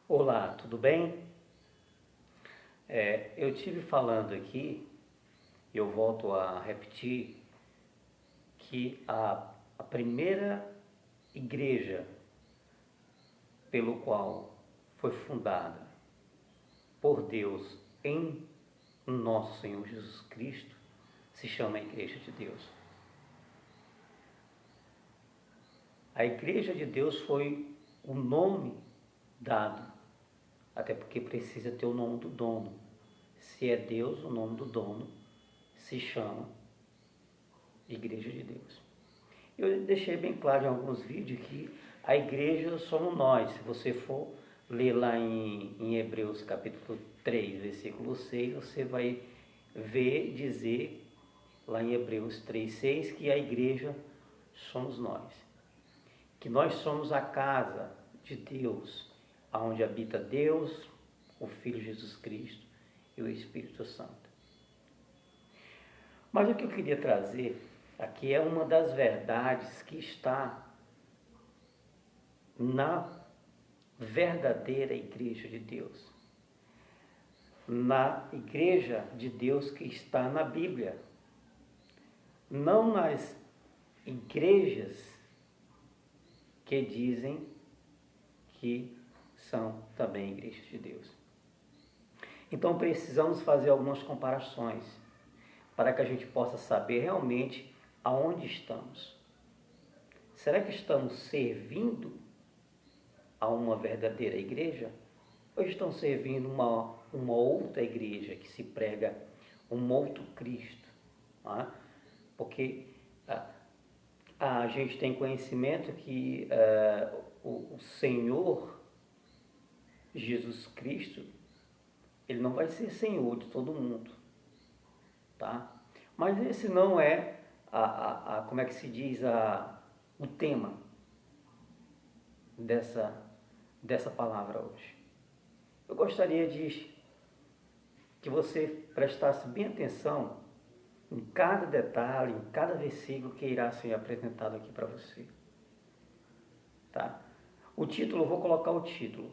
Olá, tudo bem? Eu tive falando aqui, eu volto a repetir, que a primeira igreja pelo qual foi fundada por Deus em nosso Senhor Jesus Cristo se chama Igreja de Deus. A Igreja de Deus foi o nome dado, até porque precisa ter o nome do dono. Se é Deus, o nome do dono se chama Igreja de Deus. Eu deixei bem claro em alguns vídeos que a igreja somos nós. Se você for ler lá em Hebreus capítulo 3, versículo 6, você vai ver dizer lá em Hebreus 3:6 que a igreja somos nós. Que nós somos a casa de Deus, onde habita Deus, o Filho Jesus Cristo e o Espírito Santo. Mas o que eu queria trazer aqui é uma das verdades que está na verdadeira Igreja de Deus. Na Igreja de Deus que está na Bíblia. Não nas igrejas que dizem que são também igrejas de Deus. Então precisamos fazer algumas comparações para que a gente possa saber realmente aonde estamos. Será que estamos servindo a uma verdadeira igreja? Ou estamos servindo uma outra igreja que se prega um outro Cristo? Porque a gente tem conhecimento que o Senhor Jesus Cristo, ele não vai ser Senhor de todo mundo, tá? Mas esse não é como é que se diz, o tema dessa palavra hoje. Eu gostaria que você prestasse bem atenção em cada detalhe, em cada versículo que irá ser apresentado aqui para você, tá? O título, eu vou colocar o título: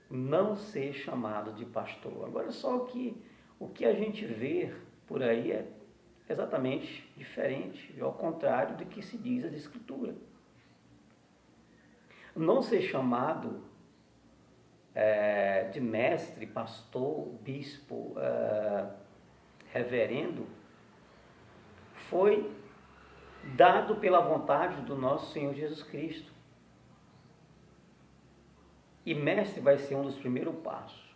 não ser chamado de pastor. Agora, só o que a gente vê por aí é exatamente diferente, ao contrário do que se diz as Escrituras. Não ser chamado de mestre, pastor, bispo, reverendo, foi dado pela vontade do nosso Senhor Jesus Cristo. E mestre vai ser um dos primeiros passos.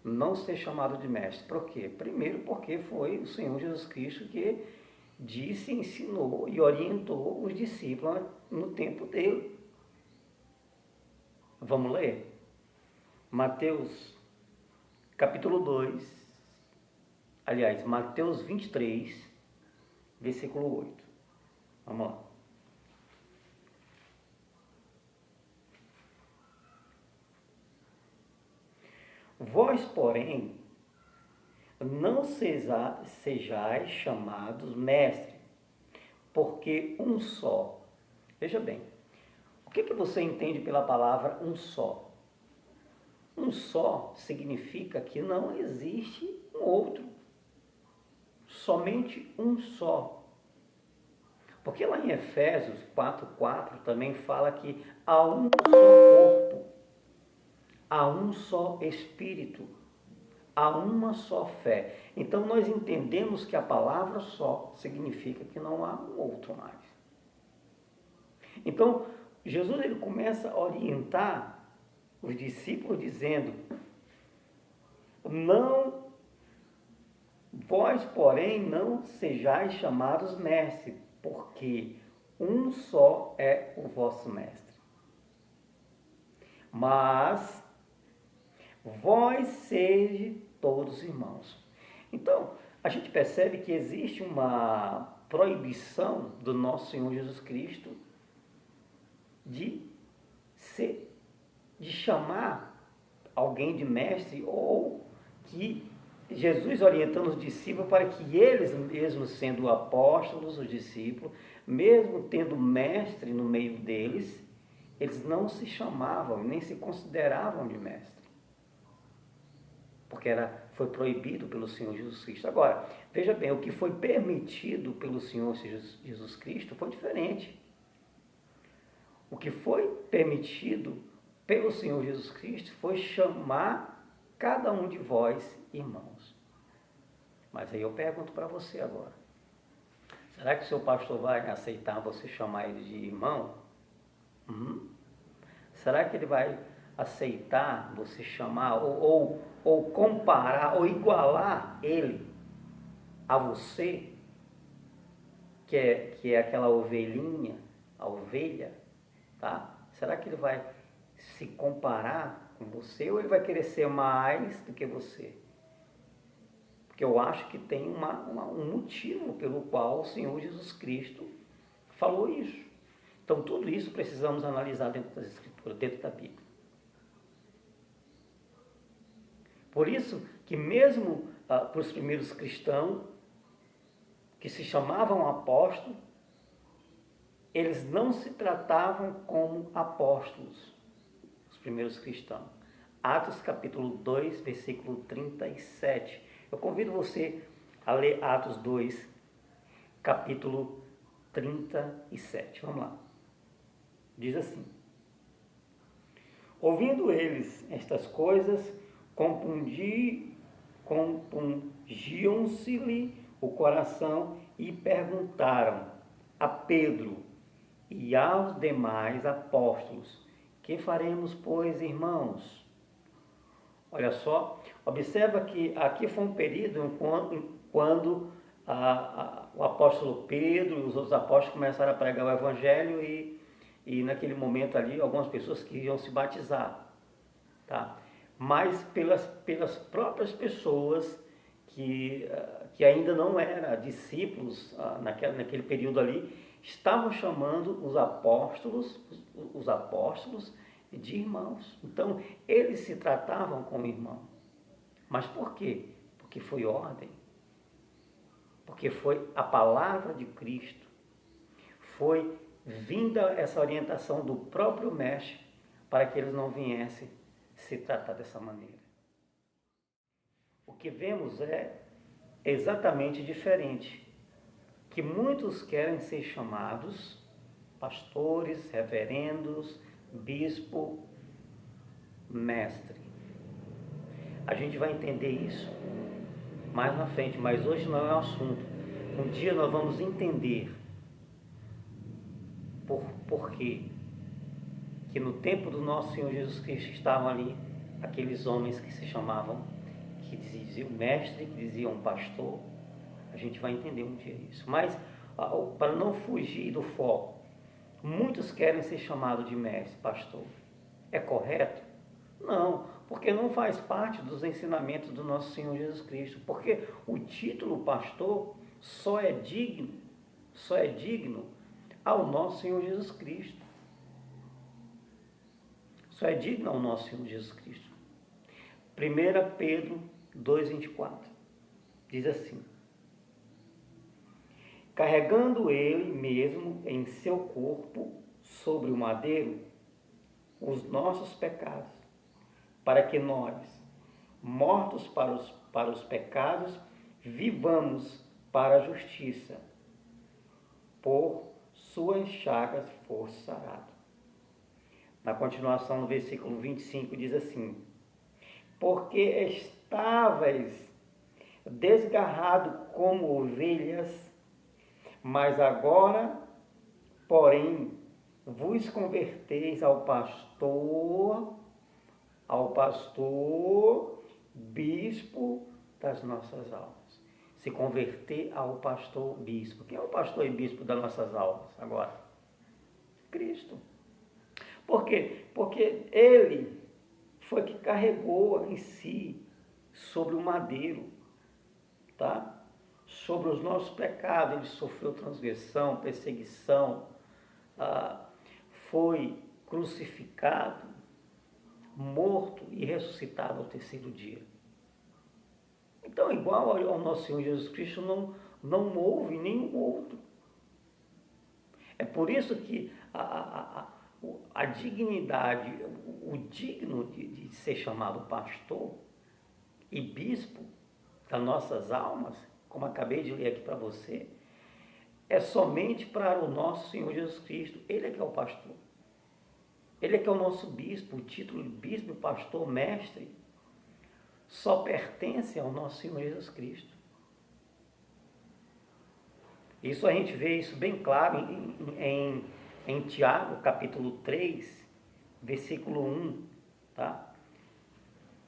Não ser chamado de mestre. Por quê? Primeiro porque foi o Senhor Jesus Cristo que disse, ensinou e orientou os discípulos no tempo dele. Vamos ler? Mateus capítulo 2, aliás, Mateus 23, versículo 8. Vamos lá. Vós, porém, não sejais chamados mestre, porque um só. Veja bem, o que você entende pela palavra um só? Um só significa que não existe um outro, somente um só. Porque lá em Efésios 4:4 também fala que há um só corpo, há um só Espírito, há uma só fé. Então nós entendemos que a palavra só significa que não há um outro mais. Então Jesus, ele começa a orientar os discípulos dizendo: vós, porém, não sejais chamados mestre, porque um só é o vosso mestre. Mas vós sede todos irmãos. Então, a gente percebe que existe uma proibição do nosso Senhor Jesus Cristo de chamar alguém de mestre, ou que Jesus orientando os discípulos para que eles mesmos, sendo apóstolos, os discípulos, mesmo tendo mestre no meio deles, eles não se chamavam, nem se consideravam de mestre, porque foi proibido pelo Senhor Jesus Cristo. Agora, veja bem, o que foi permitido pelo Senhor Jesus Cristo foi diferente. O que foi permitido pelo Senhor Jesus Cristo foi chamar cada um de vós irmãos. Mas aí eu pergunto para você agora, será que o seu pastor vai aceitar você chamar ele de irmão? Será que ele vai aceitar você chamar ou comparar ou igualar ele a você, que é aquela ovelhinha, a ovelha, tá? Será que ele vai se comparar com você ou ele vai querer ser mais do que você? Porque eu acho que tem um motivo pelo qual o Senhor Jesus Cristo falou isso. Então, tudo isso precisamos analisar dentro das Escrituras, dentro da Bíblia. Por isso que mesmo para os primeiros cristãos, que se chamavam apóstolos, eles não se tratavam como apóstolos, os primeiros cristãos. Atos capítulo 2, versículo 37. Eu convido você a ler Atos 2, capítulo 37. Vamos lá. Diz assim: ouvindo eles estas coisas, compungiam-se-lhe o coração e perguntaram a Pedro e aos demais apóstolos: que faremos, pois, irmãos? Olha só, observa que aqui foi um período quando o apóstolo Pedro e os outros apóstolos começaram a pregar o evangelho e naquele momento ali algumas pessoas queriam se batizar, tá? Mas pelas próprias pessoas que ainda não eram discípulos naquele período ali, estavam chamando os apóstolos de irmãos. Então, eles se tratavam como irmãos. Mas por quê? Porque foi ordem. Porque foi a palavra de Cristo. Foi vinda essa orientação do próprio Mestre para que eles não viessem se tratar dessa maneira. O que vemos é exatamente diferente. Que muitos querem ser chamados pastores, reverendos, bispo, mestre. A gente vai entender isso mais na frente, mas hoje não é o assunto. Um dia nós vamos entender por quê que no tempo do nosso Senhor Jesus Cristo estavam ali aqueles homens que se chamavam, que diziam mestre, que diziam pastor. A gente vai entender um dia isso. Mas, para não fugir do foco, muitos querem ser chamados de mestre, pastor. É correto? Não, porque não faz parte dos ensinamentos do nosso Senhor Jesus Cristo. Porque o título pastor só é digno ao nosso Senhor Jesus Cristo. Só é digno ao nosso Senhor Jesus Cristo. 1 Pedro 2,24 diz assim: carregando ele mesmo em seu corpo sobre o madeiro os nossos pecados, para que nós, mortos para os pecados, vivamos para a justiça. Por suas chagas fosse sarado. Na continuação, no versículo 25, diz assim: porque estavais desgarrado como ovelhas, mas agora, porém, vos converteis ao pastor, bispo das nossas almas. Se converter ao pastor bispo. Quem é o pastor e bispo das nossas almas agora? Cristo. Por quê? Porque ele foi que carregou em si sobre o madeiro, tá? Sobre os nossos pecados. Ele sofreu transgressão, perseguição, foi crucificado, morto e ressuscitado ao terceiro dia. Então, igual ao nosso Senhor Jesus Cristo, não houve nenhum outro. É por isso que a dignidade, o digno de ser chamado pastor e bispo das nossas almas, como acabei de ler aqui para você, é somente para o nosso Senhor Jesus Cristo. Ele é que é o pastor. Ele é que é o nosso bispo. O título de bispo, pastor, mestre, só pertence ao nosso Senhor Jesus Cristo. Isso a gente vê isso bem claro em Tiago, capítulo 3, versículo 1, tá?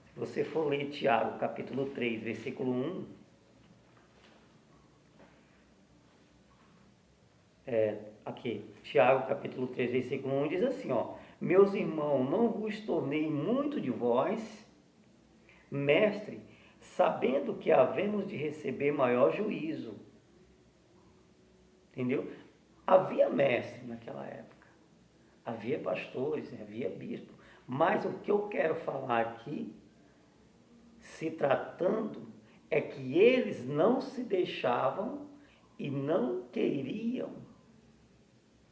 Se você for ler Tiago, capítulo 3, versículo 1, aqui, Tiago, capítulo 3, versículo 1, diz assim, ó: meus irmãos, não vos tornei muito de vós, mestre, sabendo que havemos de receber maior juízo. Entendeu? Havia mestre naquela época, havia pastores, havia bispo, mas o que eu quero falar aqui, se tratando, é que eles não se deixavam e não queriam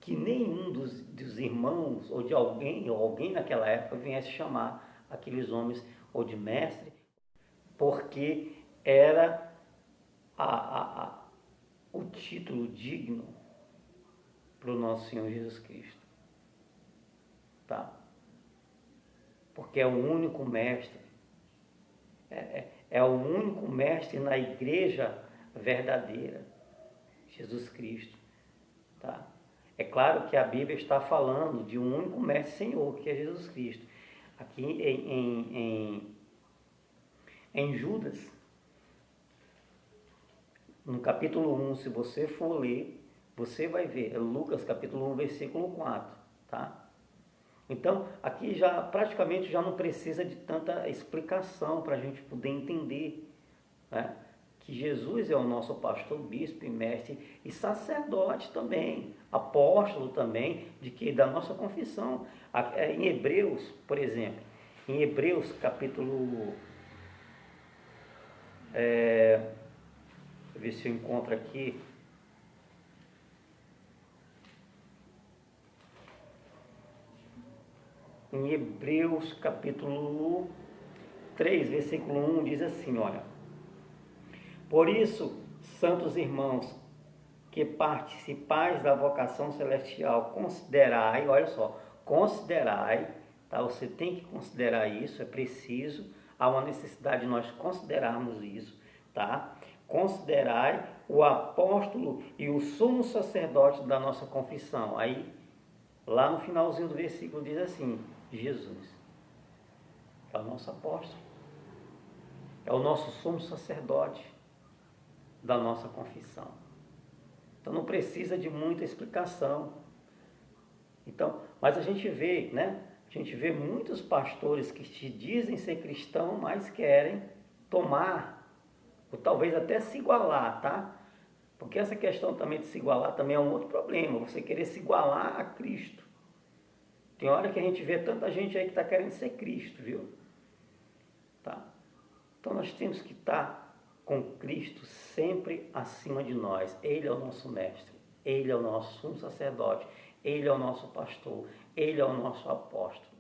que nenhum dos irmãos ou de alguém, ou alguém naquela época viesse chamar aqueles homens ou de mestre, porque era o título digno para o nosso Senhor Jesus Cristo, tá? Porque é o único mestre, é o único mestre na igreja verdadeira, Jesus Cristo, tá? É claro que a Bíblia está falando de um único mestre Senhor, que é Jesus Cristo. Aqui em Judas, no capítulo 1, se você for ler, você vai ver, Lucas capítulo 1, versículo 4, tá? Então, aqui já praticamente já não precisa de tanta explicação para a gente poder entender, né? Que Jesus é o nosso pastor, bispo e mestre e sacerdote também, apóstolo também, da nossa confissão. Em Hebreus, por exemplo, em Hebreus capítulo... deixa eu ver se eu encontro aqui. Em Hebreus capítulo 3, versículo 1, diz assim, olha: por isso, santos irmãos, que participais da vocação celestial, considerai, olha só, considerai, tá? Você tem que considerar isso, é preciso, há uma necessidade de nós considerarmos isso, tá? Considerai o apóstolo e o sumo sacerdote da nossa confissão. Aí, lá no finalzinho do versículo diz assim, Jesus é o nosso apóstolo, é o nosso sumo sacerdote da nossa confissão. Então não precisa de muita explicação. Então, mas a gente vê, né? A gente vê muitos pastores que te dizem ser cristão, mas querem tomar, ou talvez até se igualar, tá? Porque essa questão também de se igualar também é um outro problema, você querer se igualar a Cristo. Tem hora que a gente vê tanta gente aí que está querendo ser Cristo, viu? Tá? Então nós temos que estar com Cristo sempre acima de nós. Ele é o nosso mestre, Ele é o nosso sumo sacerdote, Ele é o nosso pastor, Ele é o nosso apóstolo.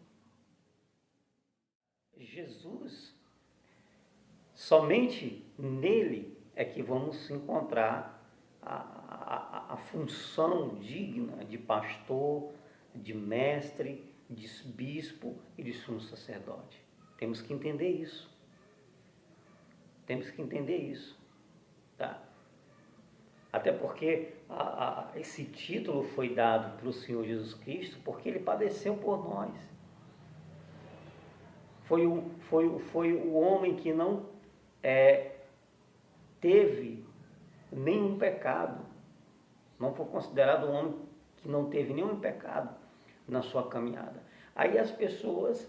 Jesus, somente nele é que vamos encontrar a função digna de pastor, de mestre, de bispo e de sumo sacerdote. Temos que entender isso. Temos que entender isso, tá? Até porque esse título foi dado para o Senhor Jesus Cristo porque Ele padeceu por nós. Foi o homem que não teve nenhum pecado. Não foi considerado um homem que não teve nenhum pecado na sua caminhada. Aí as pessoas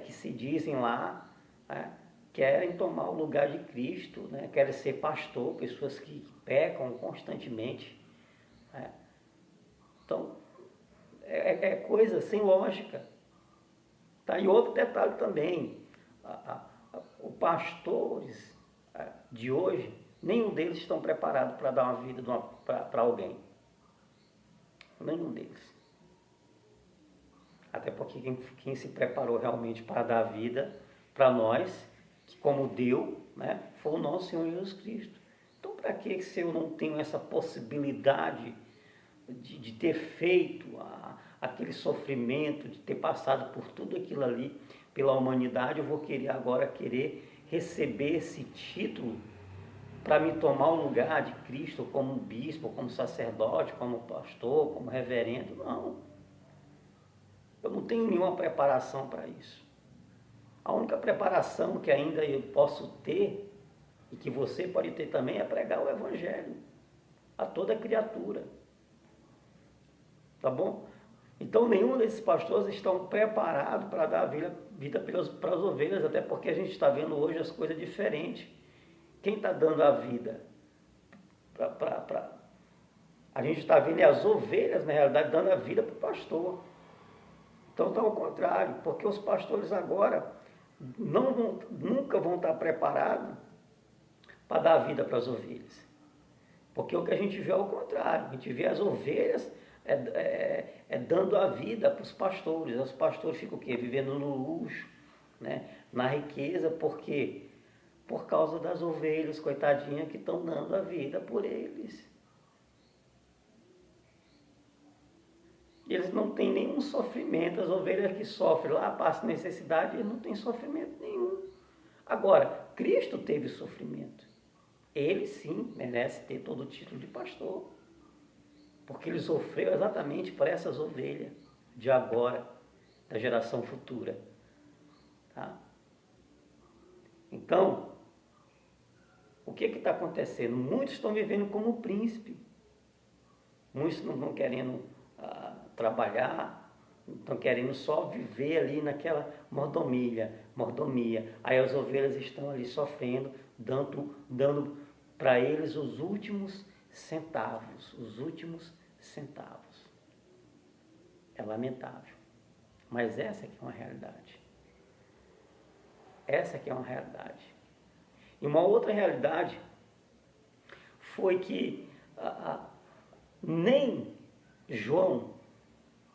que se dizem lá... querem tomar o lugar de Cristo, né? Querem ser pastor, pessoas que pecam constantemente. Né? Então, é coisa sem lógica. Tá? E outro detalhe também, os pastores de hoje, nenhum deles estão preparados para dar uma vida para alguém. Nenhum deles. Até porque quem se preparou realmente para dar vida para nós, que como deu, né, foi o nosso Senhor Jesus Cristo. Então, para que se eu não tenho essa possibilidade de ter feito aquele sofrimento, de ter passado por tudo aquilo ali pela humanidade, eu vou querer agora receber esse título para me tomar o lugar de Cristo como bispo, como sacerdote, como pastor, como reverendo? Não. Eu não tenho nenhuma preparação para isso. A única preparação que ainda eu posso ter, e que você pode ter também, é pregar o Evangelho a toda criatura. Tá bom? Então, nenhum desses pastores estão preparados para dar vida para as ovelhas, até porque a gente está vendo hoje as coisas diferentes. Quem está dando a vida a gente está vendo as ovelhas, na realidade, dando a vida para o pastor. Então está ao contrário, porque os pastores agora nunca vão estar preparados para dar a vida para as ovelhas. Porque o que a gente vê é o contrário, a gente vê as ovelhas dando a vida para os pastores. Os pastores ficam o quê? Vivendo no luxo, né? Na riqueza, por quê? Por causa das ovelhas, coitadinhas, que estão dando a vida por eles. Eles não têm nenhum sofrimento. As ovelhas que sofrem lá, passam necessidade, eles não têm sofrimento nenhum. Agora, Cristo teve sofrimento. Ele sim merece ter todo o título de pastor. Porque ele sofreu exatamente por essas ovelhas de agora, da geração futura. Tá? Então, o que está acontecendo? Muitos estão vivendo como príncipe. Muitos não estão querendo trabalhar, estão querendo só viver ali naquela mordomia. Aí as ovelhas estão ali sofrendo, dando para eles os últimos centavos. É lamentável. Mas essa aqui é uma realidade. Essa aqui é uma realidade. E uma outra realidade foi que nem João,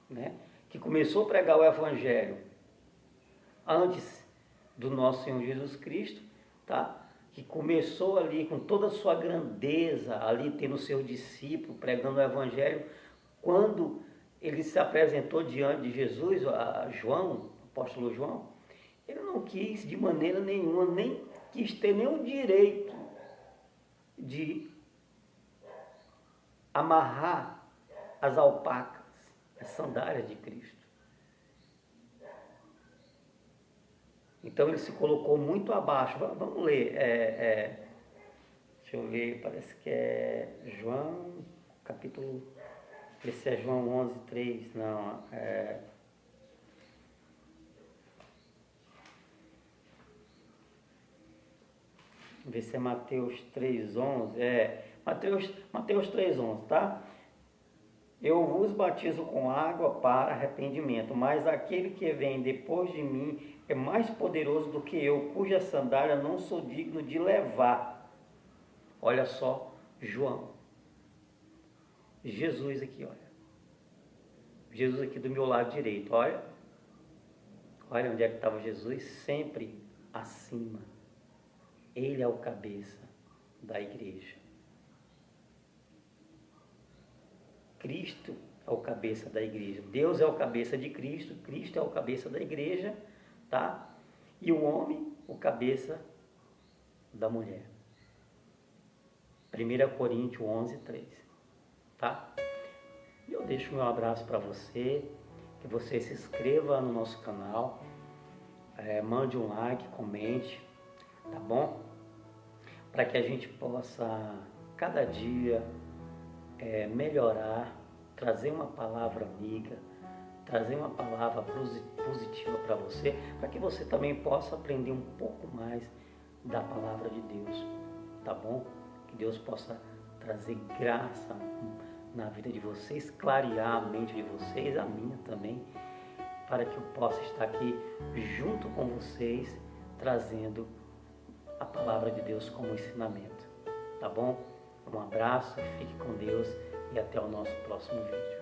né, que começou a pregar o Evangelho antes do nosso Senhor Jesus Cristo, tá? Que começou ali com toda a sua grandeza, ali tendo seu discípulo, pregando o Evangelho, quando ele se apresentou diante de Jesus, a João, o apóstolo João, ele não quis de maneira nenhuma, nem quis ter nenhum direito de amarrar as alpacas, as sandálias de Cristo. Então ele se colocou muito abaixo. Vamos ler. Deixa eu ver, parece que é João, capítulo. Esse é João 11, 3. Não, ver se é Mateus 3,11. Mateus 3,11, tá? Eu vos batizo com água para arrependimento, mas aquele que vem depois de mim é mais poderoso do que eu, cuja sandália não sou digno de levar. Olha só, João. Jesus aqui, olha. Jesus aqui do meu lado direito, olha. Olha onde é que estava Jesus, sempre acima. Ele é o cabeça da igreja. Cristo é o cabeça da igreja. Deus é o cabeça de Cristo. Cristo é o cabeça da igreja, tá? E o homem, o cabeça da mulher. 1 Coríntios 11, 3. Tá? E eu deixo meu abraço para você. Que você se inscreva no nosso canal. Mande um like, comente. Tá bom? Para que a gente possa, cada dia, melhorar, trazer uma palavra amiga, trazer uma palavra positiva para você, para que você também possa aprender um pouco mais da palavra de Deus, tá bom? Que Deus possa trazer graça na vida de vocês, clarear a mente de vocês, a minha também, para que eu possa estar aqui junto com vocês, trazendo a palavra de Deus como ensinamento, tá bom? Um abraço, fique com Deus e até o nosso próximo vídeo.